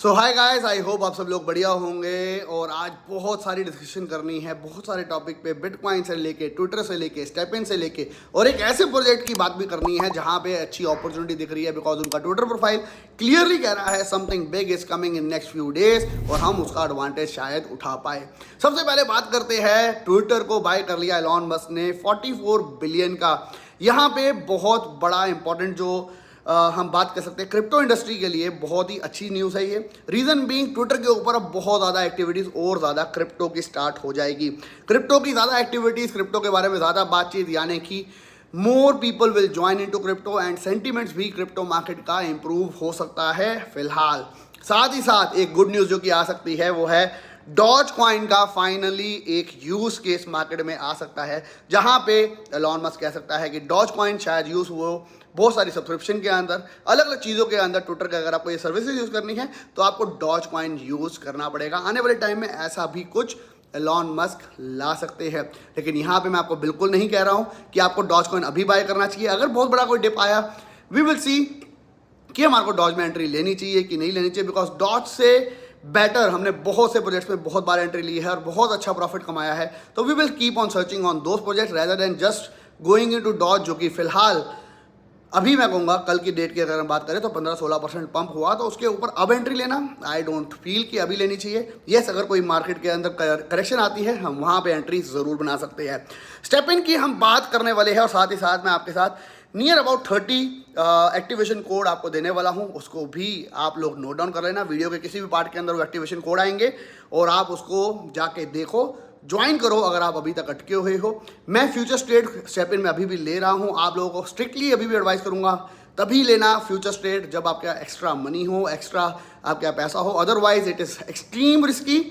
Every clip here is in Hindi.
So hi guys, I hope आप सब लोग बढ़िया होंगे। और आज बहुत सारी डिस्कशन करनी है, बहुत सारे टॉपिक पे, बिटकॉइन से लेके, ट्विटर से लेके, स्टेपिन से लेके, और एक ऐसे प्रोजेक्ट की बात भी करनी है जहां पे अच्छी अपॉर्चुनिटी दिख रही है बिकॉज उनका ट्विटर प्रोफाइल क्लियरली कह रहा है something big is coming in next few days और हम उसका एडवांटेज शायद उठा पाए। सबसे पहले बात करते हैं, ट्विटर को बाय कर लिया एलॉन मस्क ने 44 बिलियन का। यहाँ पे बहुत बड़ा इंपॉर्टेंट जो हम बात कर सकते हैं क्रिप्टो इंडस्ट्री के लिए बहुत ही अच्छी न्यूज़ है ये। रीज़न बीइंग ट्विटर के ऊपर अब बहुत ज़्यादा एक्टिविटीज़ और ज़्यादा क्रिप्टो की स्टार्ट हो जाएगी। क्रिप्टो की ज़्यादा एक्टिविटीज़, क्रिप्टो के बारे में ज़्यादा बातचीत, यानी कि more people will join into crypto and sentiments भी क्रिप्टो मार्केट का इंप्रूव हो सकता है फिलहाल। साथ ही साथ एक गुड न्यूज़ जो कि आ सकती है वो है डॉज कॉइन का फाइनली एक यूज केस मार्केट में आ सकता है, जहां पे एलॉन मस्क कह सकता है कि डॉज कॉइन शायद यूज हो बहुत सारी सब्सक्रिप्शन के अंदर, अलग अलग चीज़ों के अंदर। ट्विटर के अगर आपको ये सर्विसेज यूज़ करनी है तो आपको डॉज कॉइन यूज़ करना पड़ेगा। आने वाले टाइम में ऐसा भी कुछ एलॉन मस्क ला सकते हैं, लेकिन यहाँ पे मैं आपको बिल्कुल नहीं कह रहा हूँ कि आपको डॉज कॉइन अभी बाय करना चाहिए। अगर बहुत बड़ा कोई डिप आया, वी विल सी कि हमारे को डॉज में एंट्री लेनी चाहिए कि नहीं लेनी चाहिए, बिकॉज डॉज से बेटर हमने बहुत से प्रोजेक्ट्स में बहुत बार एंट्री ली है और बहुत अच्छा प्रॉफिट कमाया है। तो we will keep on searching on those projects rather than just going into Doge, जो कि फिलहाल अभी मैं कहूँगा कल की डेट की अगर हम बात करें तो 15-16% पंप हुआ, तो उसके ऊपर अब एंट्री लेना आई डोंट फील कि अभी लेनी चाहिए। येस, अगर कोई मार्केट के अंदर करेक्शन आती है हम वहाँ पे एंट्री ज़रूर बना सकते हैं। स्टेपिन की हम बात करने वाले हैं और साथ ही साथ मैं आपके साथ नियर अबाउट 30 एक्टिवेशन कोड आपको देने वाला हूं, उसको भी आप लोग नोट डाउन कर लेना। वीडियो के किसी भी पार्ट के अंदर वो एक्टिवेशन कोड आएंगे और आप उसको जाके देखो, ज्वाइन करो अगर आप अभी तक अटके हुए हो। मैं फ्यूचर ट्रेड स्टेपिन में अभी भी ले रहा हूं, आप लोगों को स्ट्रिक्टली अभी भी एडवाइस करूंगा तभी लेना फ्यूचर ट्रेड जब आपके एक्स्ट्रा मनी हो, एक्स्ट्रा आपके पैसा हो। Otherwise it is extreme risky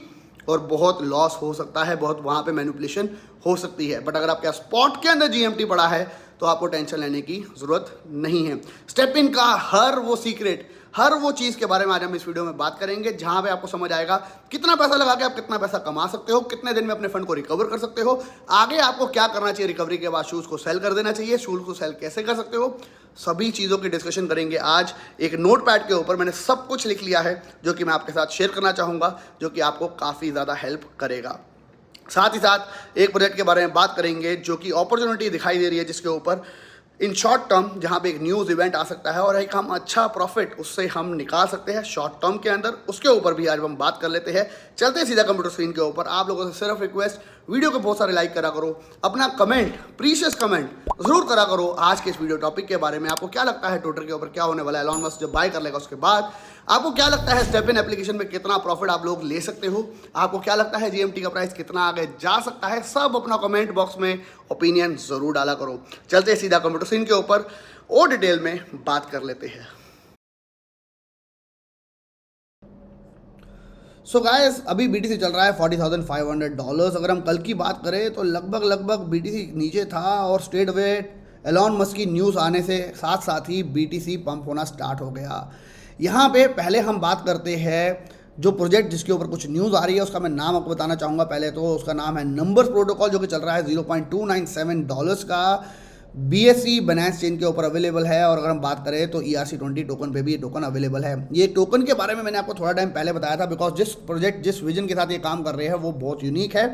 और बहुत लॉस हो सकता है, बहुत वहाँ पे मैनिपुलेशन हो सकती है। बट अगर आपके स्पॉट के अंदर जीएमटी पड़ा है तो आपको टेंशन लेने की ज़रूरत नहीं है। स्टेपिन का हर वो सीक्रेट, हर वो चीज़ के बारे में आज हम इस वीडियो में बात करेंगे, जहां पे आपको समझ आएगा कितना पैसा लगा के आप कितना पैसा कमा सकते हो, कितने दिन में अपने फंड को रिकवर कर सकते हो, आगे आपको क्या करना चाहिए, रिकवरी के बाद शूज़ को सेल कर देना चाहिए, शूज़ को सेल कैसे कर सकते हो, सभी चीज़ों की डिस्कशन करेंगे आज। एक नोट पैड के ऊपर मैंने सब कुछ लिख लिया है जो कि मैं आपके साथ शेयर करना चाहूँगा, जो कि आपको काफ़ी ज़्यादा हेल्प करेगा। साथ ही साथ एक प्रोजेक्ट के बारे में बात करेंगे जो कि अपॉर्चुनिटी दिखाई दे रही है, जिसके ऊपर इन शॉर्ट टर्म जहाँ पे एक न्यूज़ इवेंट आ सकता है और एक हम अच्छा प्रॉफिट उससे हम निकाल सकते हैं शॉर्ट टर्म के अंदर, उसके ऊपर भी आज हम बात कर लेते हैं। चलते हैं सीधा कंप्यूटर स्क्रीन के ऊपर। आप लोगों से सिर्फ रिक्वेस्ट, वीडियो को बहुत सारे लाइक करा करो, अपना कमेंट, प्रीशियस कमेंट जरूर करा करो आज के इस वीडियो टॉपिक के बारे में। आपको क्या लगता है ट्विटर के ऊपर क्या होने वाला है, एलॉन मस्क जब बाय कर लेगा उसके बाद आपको क्या लगता है स्टेपिन एप्लीकेशन में कितना प्रॉफिट आप लोग ले सकते हो, आपको क्या लगता है जीएमटी का प्राइस कितना आगे जा सकता है, सब अपना कमेंट बॉक्स में ओपिनियन जरूर डाला करो। चलते हैं सीधा कंप्यूटर स्क्रीन के ऊपर और डिटेल में बात कर लेते हैं। सो गाइस, अभी बीटीसी चल रहा है $40,500। अगर हम कल की बात करें तो लगभग बीटीसी नीचे था और स्ट्रेट अवे एलॉन मस्क की न्यूज़ आने से साथ साथ ही बीटीसी पंप होना स्टार्ट हो गया। यहाँ पे पहले हम बात करते हैं जो प्रोजेक्ट जिसके ऊपर कुछ न्यूज़ आ रही है, उसका मैं नाम आपको बताना चाहूँगा। पहले तो उसका नाम है नंबर्स प्रोटोकॉल, जो कि चल रहा है $0.297 का। BSC बाइनेंस चेन के ऊपर अवेलेबल है। और अगर हम बात करें तो ERC20 टोकन पे भी ये टोकन अवेलेबल है। ये टोकन के बारे में मैंने आपको थोड़ा टाइम पहले बताया था, बिकॉज जिस प्रोजेक्ट जिस विजन के साथ ये काम कर रहे हैं वो बहुत यूनिक है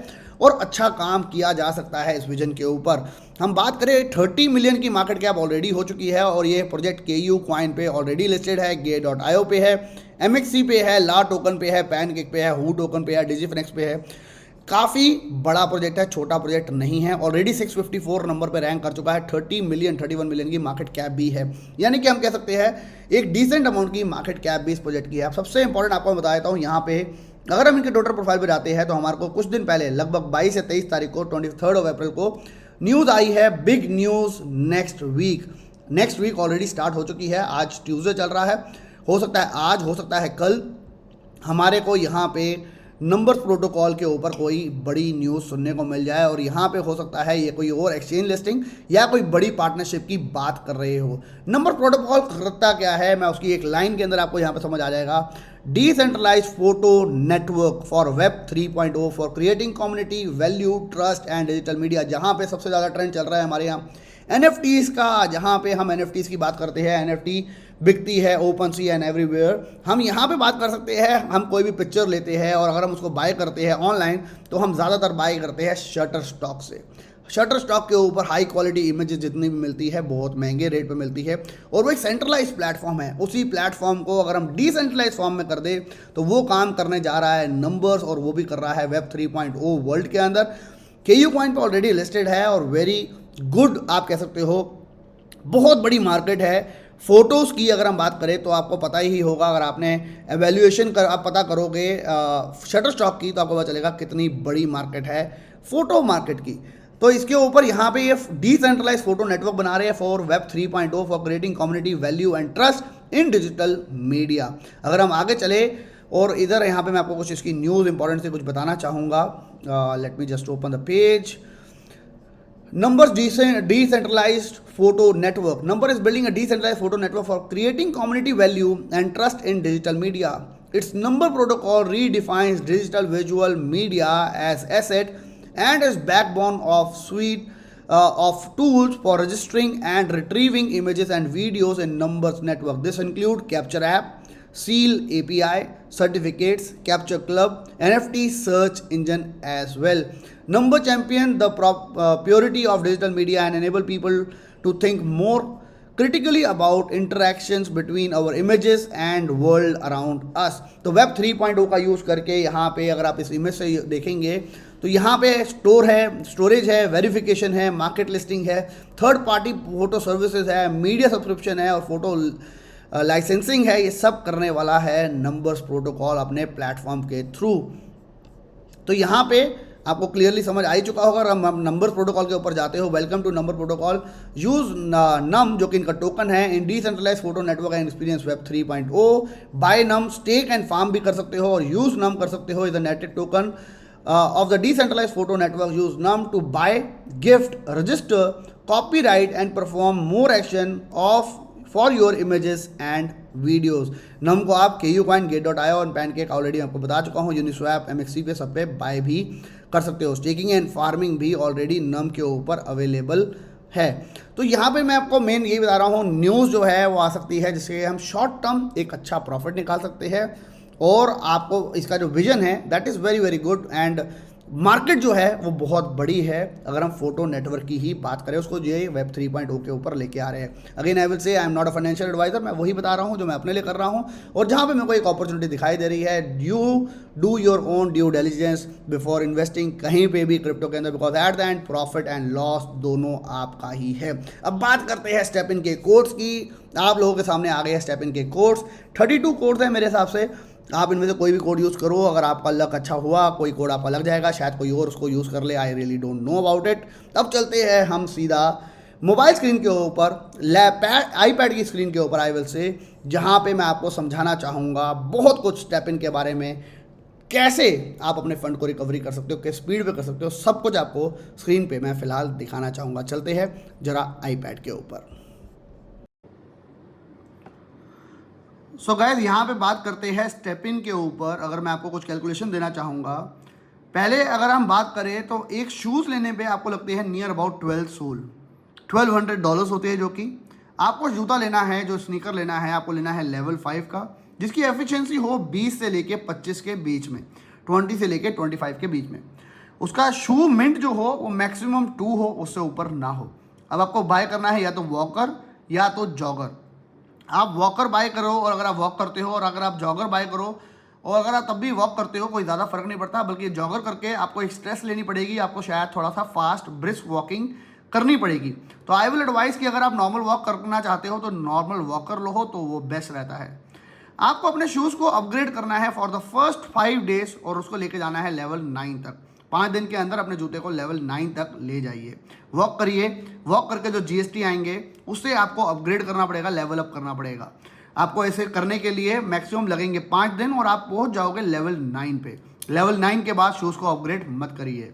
और अच्छा काम किया जा सकता है इस विजन के ऊपर। हम बात करें 30 मिलियन की मार्केट कैप ऑलरेडी हो चुकी है और ये प्रोजेक्ट KU कॉइन पे ऑलरेडी लिस्टेड है, Gate.io पे है, MXC पे है, ला टोकन पे है, पैनकेक पे है, हू टोकन पे है, डिजिफिनेक्स पे है। काफ़ी बड़ा प्रोजेक्ट है, छोटा प्रोजेक्ट नहीं है। ऑलरेडी 654 नंबर पे रैंक कर चुका है, 31 मिलियन की मार्केट कैप भी है, यानी कि हम कह सकते हैं एक डिसेंट अमाउंट की मार्केट कैप भी इस प्रोजेक्ट की है। अब सबसे इंपॉर्टेंट आपको मैं बता देता हूँ, यहाँ पे अगर हम इनके ट्विटर प्रोफाइल पे जाते हैं तो हमारे को कुछ दिन पहले लगभग 22 से 23 तारीख को 23 अप्रैल को न्यूज़ आई है, big news next week already start हो चुकी है। आज ट्यूसडे चल रहा है, हो सकता है आज, हो सकता है कल हमारे को यहाँ पे नंबर्स प्रोटोकॉल के ऊपर कोई बड़ी न्यूज़ सुनने को मिल जाए और यहाँ पे हो सकता है ये कोई और एक्सचेंज लिस्टिंग या कोई बड़ी पार्टनरशिप की बात कर रहे हो। नंबर प्रोटोकॉल करता क्या है, मैं उसकी एक लाइन के अंदर आपको यहाँ पे समझ आ जाएगा। Decentralise photo network for web 3.0 for creating community value trust and digital media. जहाँ पे सबसे ज़्यादा ट्रेंड चल रहा है हमारे यहाँ NFTs का, जहाँ पे हम NFTs की बात करते हैं, NFT बिकती है ओपन सी एंड एवरीवेयर। हम यहाँ पे बात कर सकते हैं, हम कोई भी पिक्चर लेते हैं और अगर हम उसको बाय करते हैं ऑनलाइन तो हम ज़्यादातर बाय करते हैं शटर स्टॉक से। शटर स्टॉक के ऊपर हाई क्वालिटी इमेजेस जितनी भी मिलती है बहुत महंगे रेट पे मिलती है और वो एक सेंट्रलाइज प्लेटफॉर्म है। उसी प्लेटफॉर्म को अगर हम डिसेंट्रलाइज फॉर्म में कर दे तो वो काम करने जा रहा है नंबर्स, और वो भी कर रहा है वेब 3.0 वर्ल्ड के अंदर। KU कॉइन पे ऑलरेडी लिस्टेड है और वेरी गुड आप कह सकते हो, बहुत बड़ी मार्केट है। फ़ोटोज़ की अगर हम बात करें तो आपको पता ही होगा, अगर आपने एवेल्यूएशन कर आप पता करोगे शटर स्टॉक की तो आपको पता चलेगा कितनी बड़ी मार्केट है फ़ोटो मार्केट की। तो इसके ऊपर यहाँ पे ये डिसेंट्रलाइज फोटो नेटवर्क बना रहे हैं for web 3.0 for creating community value and trust in digital media. अगर हम आगे चले और इधर यहाँ पे मैं आपको कुछ इसकी न्यूज़ इंपॉर्टेंट से कुछ बताना चाहूँगा। Let me just open the page. Numbers decentralized photo network. Number is building a decentralized photo network for creating community value and trust in digital media. Its Number protocol redefines digital visual media as asset and is backbone of suite of tools for registering and retrieving images and videos in Numbers network. This include Capture app, Seal API, certificates, Capture Club, NFT search engine as well. Number champion the purity of digital media and enable people to think more critically about interactions between our images and world around us. तो वेब 3.0 का यूज़ करके यहाँ पे अगर आप इस इमेज से देखेंगे तो यहाँ पे स्टोरेज है, वेरिफिकेशन है, मार्केट लिस्टिंग है, थर्ड पार्टी फोटो सर्विसेज है, मीडिया सब्सक्रिप्शन है और फोटो लाइसेंसिंग है। ये सब करने वाला है नंबर्स प्रोटोकॉल अपने प्लेटफॉर्म के थ्रू। तो यहाँ पे आपको क्लियरली समझ आ ही चुका होगा। अगर हम नंबर प्रोटोकॉल के ऊपर जाते हो, welcome to number protocol, use NUM जो कि इनका टोकन है in decentralize photo network and experience web 3.0। Buy NUM, stake and farm भी कर सकते हो और यूज नम कर सकते हो। Is the netted token of the decentralize photo network. Use NUM to buy, gift, register, copyright and perform more action of for your images and videos. NUM को आप KU कॉइन, Gate.io और पैनकेक ऑलरेडी आपको बता चुका हूँ, यूनिस्वैप, MXC पे सब पे बाय भी कर सकते हो। स्टेकिंग एंड फार्मिंग भी ऑलरेडी नम के ऊपर अवेलेबल है। तो यहाँ पे मैं आपको मेन यही बता रहा हूँ, न्यूज़ जो है वो आ सकती है जिससे हम शॉर्ट टर्म एक अच्छा प्रॉफिट निकाल सकते हैं और आपको इसका जो विजन है that is very very good. And market जो है वो बहुत बड़ी है। अगर हम फोटो नेटवर्क की ही बात करें, उसको ये वेब 3.0 के ऊपर लेके आ रहे हैं। Again I will say I am not a financial adviser, मैं वही बता रहा हूँ जो मैं अपने लिए कर रहा हूँ और जहाँ पे मेरे को एक अपॉर्चुनिटी दिखाई दे रही है। You do your own due diligence before investing कहीं पे भी क्रिप्टो के अंदर, because at the end profit and loss दोनों आपका ही है। अब बात करते हैं स्टेप इन के कोड्स की। आप लोगों के सामने आ गए हैं स्टेप इन के कोड्स। 32 कोड्स है मेरे हिसाब से। आप इनमें से कोई भी कोड यूज़ करो, अगर आपका लक अच्छा हुआ कोई कोड आपका लग जाएगा, शायद कोई और उसको यूज़ कर ले। I really don't know about it. अब चलते हैं हम सीधा मोबाइल स्क्रीन के ऊपर, आईपैड की स्क्रीन के ऊपर आई विल से, जहाँ पे मैं आपको समझाना चाहूँगा बहुत कुछ स्टेप इन के बारे में, कैसे आप अपने फंड को रिकवरी कर सकते हो, किस स्पीड पे कर सकते हो, सब कुछ आपको स्क्रीन पे मैं फ़िलहाल दिखाना चाहूँगा। चलते हैं जरा आईपैड के ऊपर। सो गाइस, यहाँ पे बात करते हैं स्टेप इन के ऊपर। अगर मैं आपको कुछ कैलकुलेशन देना चाहूँगा, पहले अगर हम बात करें तो एक शूज़ लेने पे आपको लगते हैं नियर अबाउट 1200 डॉलर्स होते हैं, जो कि आपको जूता लेना है, जो स्नीकर लेना है, आपको लेना है लेवल 5 का, जिसकी एफिशिएंसी हो 20 से लेके 25 के बीच में, 20 से लेके 25 के बीच में। उसका शू मिंट जो हो वो मैक्सिमम 2 हो, उससे ऊपर ना हो। अब आपको बाय करना है या तो वॉकर या तो जॉगर। आप वॉकर बाय करो और अगर आप वॉक करते हो, और अगर आप जॉगर बाय करो और अगर आप तब भी वॉक करते हो, कोई ज़्यादा फर्क नहीं पड़ता। बल्कि जॉगर करके आपको एक स्ट्रेस लेनी पड़ेगी, आपको शायद थोड़ा सा फास्ट ब्रिस्क वॉकिंग करनी पड़ेगी। तो आई विल एडवाइस कि अगर आप नॉर्मल वॉक करना चाहते हो तो नॉर्मल वॉकर लो हो तो वो बेस्ट रहता है। आपको अपने शूज़ को अपग्रेड करना है फॉर द फर्स्ट 5 डेज और उसको लेके जाना है लेवल 9 तक। 5 दिन के अंदर अपने जूते को लेवल 9 तक ले जाइए, वॉक करिए। वॉक करके जो GST आएंगे उससे आपको अपग्रेड करना पड़ेगा, लेवल अप करना पड़ेगा। आपको ऐसे करने के लिए मैक्सिमम लगेंगे 5 दिन और आप पहुंच जाओगे लेवल 9 पे। लेवल 9 के बाद शूज़ को अपग्रेड मत करिए।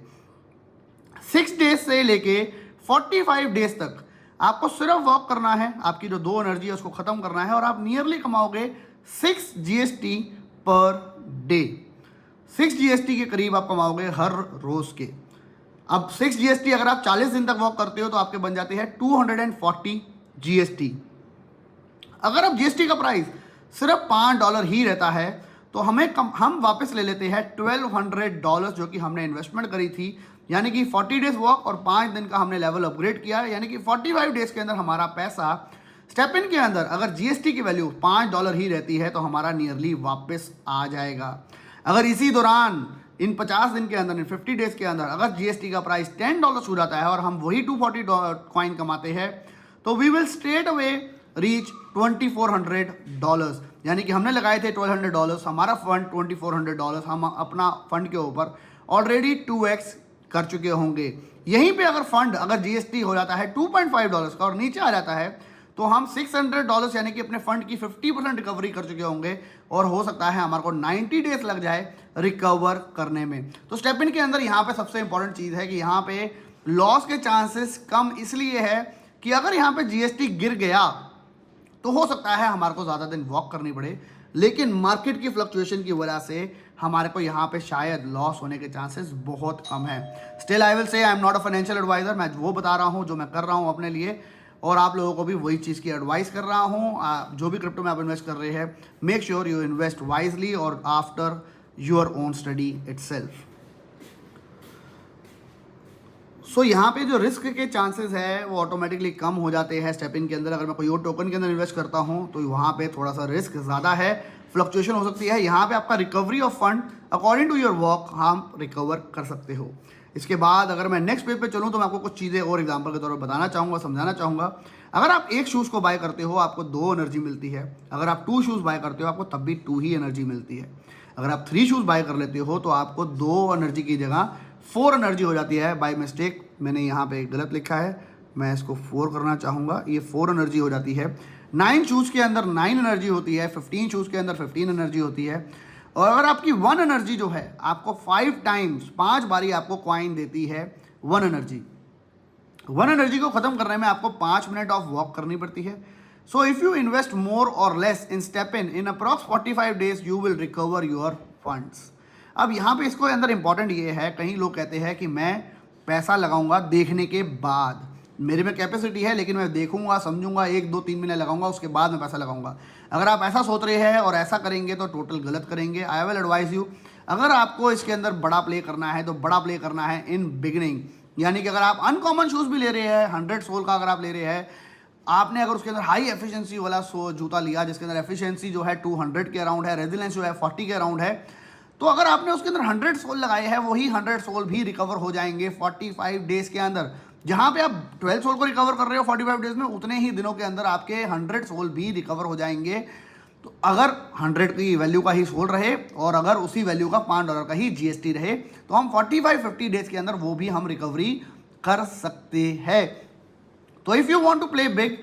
6 डेज से लेके 45 डेज तक आपको सिर्फ वॉक करना है, आपकी जो 2 एनर्जी है उसको ख़त्म करना है और आप नियरली कमाओगे 6 GST पर डे। 6 GST के करीब आप कमाओगे हर रोज़ के। अब 6 जीएसटी अगर आप 40 दिन तक वॉक करते हो तो आपके बन जाते हैं 240 जीएसटी। अगर अब जीएसटी का प्राइस सिर्फ $5 ही रहता है तो हम वापस ले लेते हैं $1200 जो कि हमने इन्वेस्टमेंट करी थी, यानी कि 40 डेज वॉक और 5 दिन का हमने लेवल अपग्रेड किया, यानी कि 45 डेज के अंदर हमारा पैसा स्टेप इन के अंदर अगर जीएसटी की वैल्यू $5 ही रहती है तो हमारा नियरली वापस आ जाएगा। अगर इसी दौरान इन 50 दिन के अंदर, इन 50 डेज के अंदर अगर जीएसटी का प्राइस $10 हो जाता है और हम वही 240 कॉइन कमाते हैं तो we will straight away reach $2400, यानी कि हमने लगाए थे $1200, हमारा फंड $2400, हम अपना फंड के ऊपर ऑलरेडी 2x कर चुके होंगे। यहीं पे अगर जीएसटी हो जाता है $2.5 का और नीचे आ जाता है तो हम $600 यानी कि अपने फंड की 50% रिकवरी कर चुके होंगे और हो सकता है हमारे को 90 डेज लग जाए रिकवर करने में। तो स्टेप इन के अंदर यहाँ पे सबसे इंपॉर्टेंट चीज़ है कि यहाँ पे लॉस के चांसेस कम इसलिए है कि अगर यहाँ पे जीएसटी गिर गया तो हो सकता है हमारे को ज़्यादा दिन वॉक करनी पड़े, लेकिन मार्केट की फ्लक्चुएशन की वजह से हमारे को यहाँ पे शायद लॉस होने के चांसेस बहुत कम है। Still I will say I am not a financial adviser, मैं वो बता रहा हूँ जो मैं कर रहा हूँ अपने लिए और आप लोगों को भी वही चीज़ की एडवाइस कर रहा हूँ। जो भी क्रिप्टो में आप इन्वेस्ट कर रहे हैं, make sure you invest wisely और after your own study itself. So यहाँ पे जो रिस्क के चांसेस है वो ऑटोमेटिकली कम हो जाते हैं स्टेप इन के अंदर। अगर मैं कोई और टोकन के अंदर इन्वेस्ट करता हूँ तो वहाँ पे थोड़ा सा रिस्क ज़्यादा है, फ्लक्चुएशन हो सकती है। यहाँ पे आपका recovery of fund according to your work हम रिकवर कर सकते हो। इसके बाद अगर मैं नेक्स्ट पेज पे चलूँ तो मैं आपको कुछ चीज़ें और एग्जांपल के तौर पर बताना चाहूँगा, समझाना चाहूँगा। अगर आप एक शूज़ को बाय करते हो आपको 2 एनर्जी मिलती है, अगर आप 2 शूज़ बाय करते हो आपको तब भी 2 ही एनर्जी मिलती है। अगर आप 3 शूज़ बाय कर लेते हो तो आपको 2 एनर्जी की जगह 4 एनर्जी हो जाती है। बाय मिस्टेक मैंने यहाँ पे गलत लिखा है, मैं इसको 4 करना चाहूँगा, ये 4 एनर्जी हो जाती है। 9 शूज़ के अंदर 9 एनर्जी होती है, 15 शूज़ के अंदर 15 एनर्जी होती है। और अगर आपकी 1 एनर्जी जो है आपको 5 बारी आपको कॉइन देती है 1 एनर्जी। 1 एनर्जी को ख़त्म करने में आपको 5 मिनट ऑफ वॉक करनी पड़ती है। So if you invest more or less in step in approx 45 days you will recover your funds. अब यहाँ पे इसको अंदर इंपॉर्टेंट ये है, कई लोग कहते हैं कि मैं पैसा लगाऊंगा देखने के बाद, मेरे में कैपेसिटी है लेकिन मैं देखूंगा, समझूंगा, 1 2 3 महीने लगाऊंगा उसके बाद मैं पैसा लगाऊंगा। अगर आप ऐसा सोच रहे हैं और ऐसा करेंगे तो टोटल गलत करेंगे। आई विल एडवाइज यू, अगर आपको इसके अंदर बड़ा प्ले करना है तो बड़ा प्ले करना है इन बिगिनिंग, यानी कि अगर आप अनकॉमन शूज़ भी ले रहे हैं 100 सोल का अगर आप ले रहे हैं, आपने अगर उसके अंदर हाई एफिशिएंसी वाला जूता लिया जिसके अंदर एफिशिएंसी जो है 200 के अराउंड है, रेजिलेंस जो है 40 के अराउंड है, तो अगर आपने उसके अंदर 100 सोल लगाए हैं वही 100 सोल भी रिकवर हो जाएंगे 45 डेज के अंदर। जहां पे आप 12 सोल को रिकवर कर रहे हो 45 डेज में, उतने ही दिनों के अंदर आपके 100 सोल भी रिकवर हो जाएंगे। तो अगर 100 की वैल्यू का ही सोल रहे और अगर उसी वैल्यू का $5 का ही जीएसटी रहे तो हम 45-50 डेज के अंदर वो भी हम रिकवरी कर सकते हैं। तो if you want to play big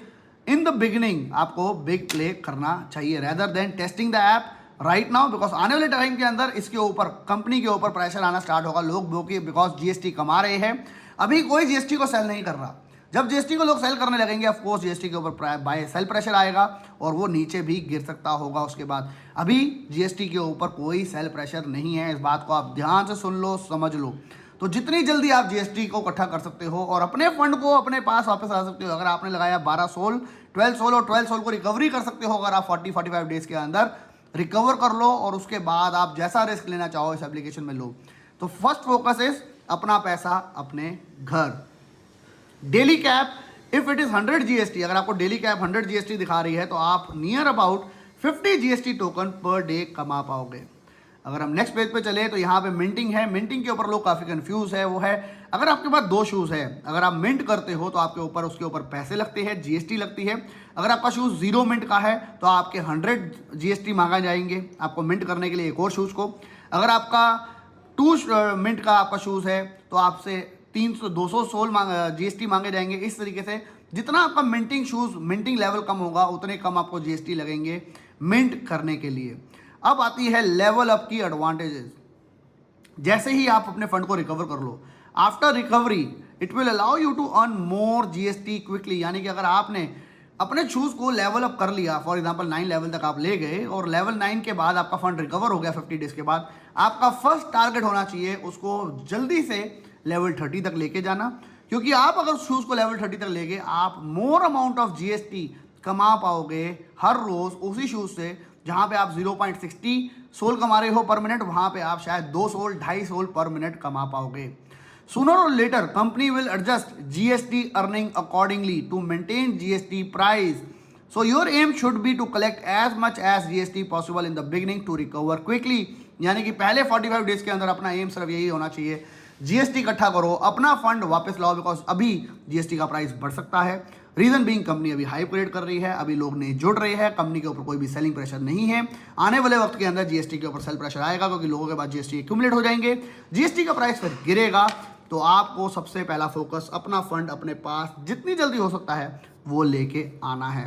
in the beginning, आपको बिग प्ले करना चाहिए rather than testing the app right now, because आने वाले टाइम के अंदर इसके ऊपर कंपनी के ऊपर प्रेशर आना स्टार्ट होगा। लोग बिकॉज जीएसटी कमा रहे हैं, अभी कोई जीएसटी को सेल नहीं कर रहा। जब जीएसटी को लोग सेल करने लगेंगे ऑफ कोर्स जीएसटी के ऊपर बाय सेल प्रेशर आएगा और वो नीचे भी गिर सकता होगा उसके बाद। अभी जीएसटी के ऊपर कोई सेल प्रेशर नहीं है, इस बात को आप ध्यान से सुन लो, समझ लो। तो जितनी जल्दी आप जीएसटी को इकट्ठा कर सकते हो और अपने फंड को अपने पास वापस ला सकते हो। अगर आपने लगाया 12 सोल, 12 सोल और 12 सोल को रिकवरी कर सकते हो अगर आप 40-45 डेज के अंदर, रिकवर कर लो और उसके बाद आप जैसा रिस्क लेना चाहो इस एप्लीकेशन में लो। तो फर्स्ट फोकस इज अपना पैसा अपने घर। Daily cap if it is 100 GST, अगर आपको डेली कैप 100 जीएसटी दिखा रही है तो आप near about 50 GST token per day कमा पाओगे। अगर हम नेक्स्ट पेज पे चले तो यहाँ पे मिंटिंग है। मिंटिंग के ऊपर लोग काफ़ी कंफ्यूज है। वो है अगर आपके पास 2 शूज़ है, अगर आप मिंट करते हो तो आपके ऊपर उसके ऊपर पैसे लगते हैं, जीएसटी लगती है। अगर आपका शूज़ 0 मिंट का है तो आपके 100 जीएसटी मांगा जाएंगे आपको मिंट करने के लिए एक और शूज़ को। अगर आपका 2 मिनट का आपका शूज़ है तो आपसे 200 सोल जीएसटी मांगे जाएंगे। इस तरीके से जितना आपका मिंटिंग लेवल कम होगा उतने कम आपको जीएसटी लगेंगे मिंट करने के लिए। अब आती है लेवल अप की एडवांटेजेस। जैसे ही आप अपने फंड को रिकवर कर लो, after recovery it will allow you to earn more GST quickly. यानी कि अगर आपने अपने शूज़ को लेवल अप कर लिया, फॉर एग्जांपल 9 लेवल तक आप ले गए और लेवल 9 के बाद आपका फंड रिकवर हो गया 50 डेज के बाद, आपका फर्स्ट टारगेट होना चाहिए उसको जल्दी से लेवल 30 तक लेके जाना, क्योंकि आप अगर शूज़ को लेवल 30 तक लेके आप मोर अमाउंट ऑफ GST कमा पाओगे हर रोज़ उसी शूज़ से। जहाँ पे आप 0.60 सोल कमा रहे हो पर मिनट, वहाँ पे आप शायद 2 सोल 2.5 सोल पर मिनट कमा पाओगे। Sooner or later, company will adjust GST earning accordingly to maintain GST price. So your aim should be to collect as much as GST possible in the beginning to recover quickly. यानी कि पहले 45 डेज के अंदर अपना एम सिर्फ यही होना चाहिए, GST इकट्ठा करो, अपना फंड वापस लाओ, बिकॉज अभी GST का प्राइस बढ़ सकता है। रीजन बीइंग कंपनी अभी हाइप क्रिएट कर रही है, अभी लोग नहीं जुड़ रहे हैं, कंपनी के ऊपर कोई भी सेलिंग प्रेशर नहीं है। आने वाले वक्त के अंदर GST के ऊपर सेल प्रेशर आएगा, क्योंकि लोगों के पास GST एक्यूमुलेट हो जाएंगे, GST का प्राइस फिर गिरेगा। तो आपको सबसे पहला फोकस अपना फंड अपने पास जितनी जल्दी हो सकता है वो लेके आना है।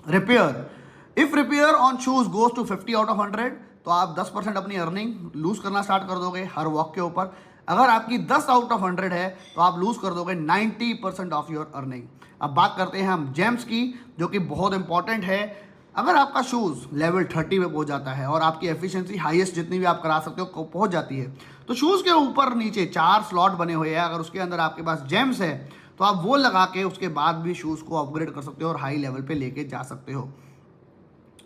Repair, if repair on shoes goes to 50 out of 100, तो आप 10% अपनी अर्निंग लूज करना स्टार्ट कर दोगे हर वॉक के ऊपर। अगर आपकी 10 आउट ऑफ 100 है तो आप लूज कर दोगे 90% ऑफ योर अर्निंग। अब बात करते हैं हम जेम्स की, जो कि बहुत इंपॉर्टेंट है। अगर आपका शूज़ लेवल 30 में पहुंच जाता है और आपकी एफिशिएंसी हाईएस्ट जितनी भी आप करा सकते हो पहुंच जाती है, तो शूज़ के ऊपर नीचे 4 स्लॉट बने हुए हैं। अगर उसके अंदर आपके पास जेम्स है तो आप वो लगा के उसके बाद भी शूज़ को अपग्रेड कर सकते हो और हाई लेवल पे लेके जा सकते हो।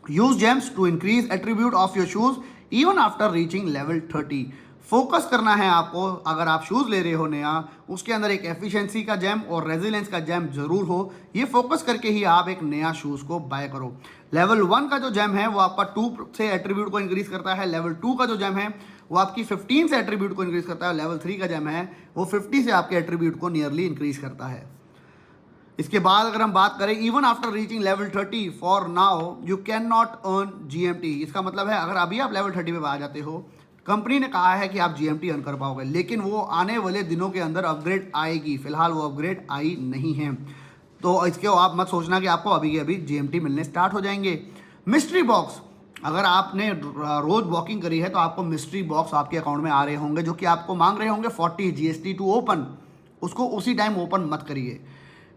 Use gems to increase attribute of your shoes even after reaching level 30। Focus करना है आपको, अगर आप शूज़ ले रहे हो नया, उसके अंदर एक एफिशिएंसी का जेम और रेजिलेंस का जेम जरूर हो। ये फोकस करके ही आप एक नया शूज़ को बाय करो। लेवल 1 का जो जेम है वो आपका 2 से एट्रीब्यूट को इंक्रीज करता है। लेवल 2 का जो जेम है वो आपकी 15 से एट्रीब्यूट को इंक्रीज करता है। लेवल 3 का जेम है वो 50 से आपके एट्रीब्यूट को नियरली इंक्रीज करता है। इसके बाद अगर हम बात करें, even after reaching level 30 for now you can not earn GMT। इसका मतलब है अगर अभी आप लेवल 30 पे आ जाते हो, कंपनी ने कहा है कि आप GMT अर्न कर पाओगे, लेकिन वो आने वाले दिनों के अंदर अपग्रेड आएगी। फिलहाल वो अपग्रेड आई नहीं है, तो इसके आप मत सोचना कि आपको अभी के अभी GMT मिलने स्टार्ट हो जाएंगे। मिस्ट्री बॉक्स, अगर आपने रोज वॉकिंग करी है तो आपको मिस्ट्री बॉक्स आपके अकाउंट में आ रहे होंगे, जो कि आपको मांग रहे होंगे 40 GST टू ओपन। उसको उसी टाइम ओपन मत करिए।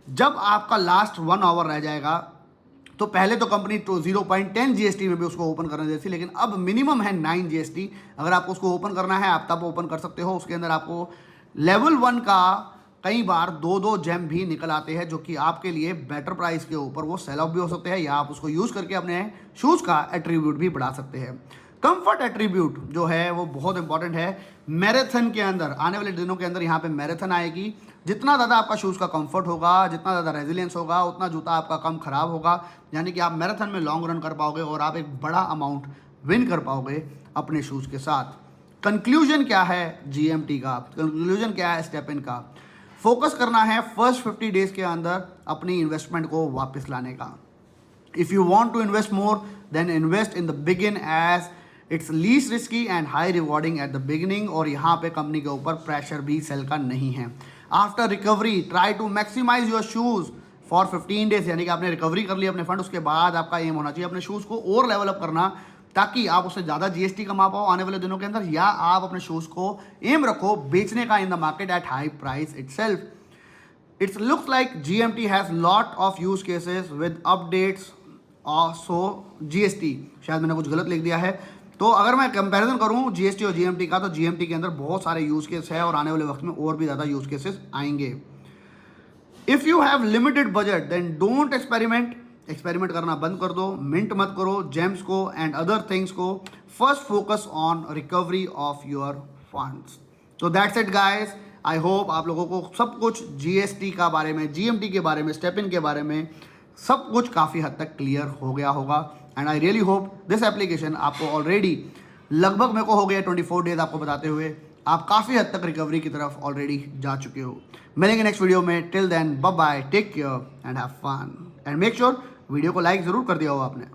जब आपका लास्ट 1 आवर रह जाएगा, तो पहले तो कंपनी तो 0.10 GST में भी उसको ओपन करने देती, लेकिन अब मिनिमम है 9 GST। अगर आपको उसको ओपन करना है आप तब ओपन कर सकते हो। उसके अंदर आपको लेवल 1 का कई बार 2 जेम भी निकल आते हैं, जो कि आपके लिए बेटर प्राइस के ऊपर वो सेल ऑफ भी हो सकते हैं, या आप उसको यूज़ करके अपने शूज़ का एट्रीब्यूट भी बढ़ा सकते हैं। कंफर्ट एट्रीब्यूट जो है वो बहुत इंपॉर्टेंट है। मैराथन के अंदर आने वाले दिनों के अंदर यहाँ पे मैराथन आएगी। जितना ज़्यादा आपका शूज़ का कंफर्ट होगा, जितना ज़्यादा रेजिलियंस होगा, उतना जूता आपका कम खराब होगा। यानी कि आप मैराथन में लॉन्ग रन कर पाओगे और आप एक बड़ा अमाउंट विन कर पाओगे अपने शूज़ के साथ। कंक्लूजन क्या है GMT का, कंक्लूजन क्या है स्टेप इन का? फोकस करना है फर्स्ट 50 डेज के अंदर अपनी इन्वेस्टमेंट को वापस लाने का। If you want to invest more then invest in the begin as it's least risky and high rewarding at the beginning. और यहाँ पे कंपनी के ऊपर प्रेशर भी सेल का नहीं है। After recovery try to maximise your shoes for 15 days, यानी कि आपने रिकवरी कर ली अपने फंड, उसके बाद आपका एम होना चाहिए अपने शूज़ को और लेवल अप करना, ताकि आप उससे ज़्यादा GST कमा पाओ आने वाले दिनों के अंदर, या आप अपने शूज़ को एम रखो बेचने का in the market at high price itself. It's looks like GMT has lot of use cases with updates so GST, शायद मैंने कुछ गलत लिख दिया है। तो अगर मैं कंपैरिजन करूं GST और GMT का, तो GMT के अंदर बहुत सारे यूज केस है और आने वाले वक्त में और भी ज़्यादा यूज केसेस आएंगे। If you have limited budget then don't experiment करना बंद कर दो, मिंट मत करो जेम्स को एंड अदर थिंग्स को। First focus on recovery of your funds. तो that's it guys, I hope आप लोगों को सब कुछ GST का बारे में, GMT के बारे में, स्टेप इन के बारे में सब कुछ काफ़ी हद तक क्लियर हो गया होगा। And I really hope this application आपको ऑलरेडी लगभग मेरे को हो गया 24 डेज आपको बताते हुए, आप काफ़ी हद तक रिकवरी की तरफ ऑलरेडी जा चुके हो। मिलेंगे नेक्स्ट वीडियो में। Till then bye bye, take care and have fun and make sure video को लाइक ज़रूर कर दिया हो आपने।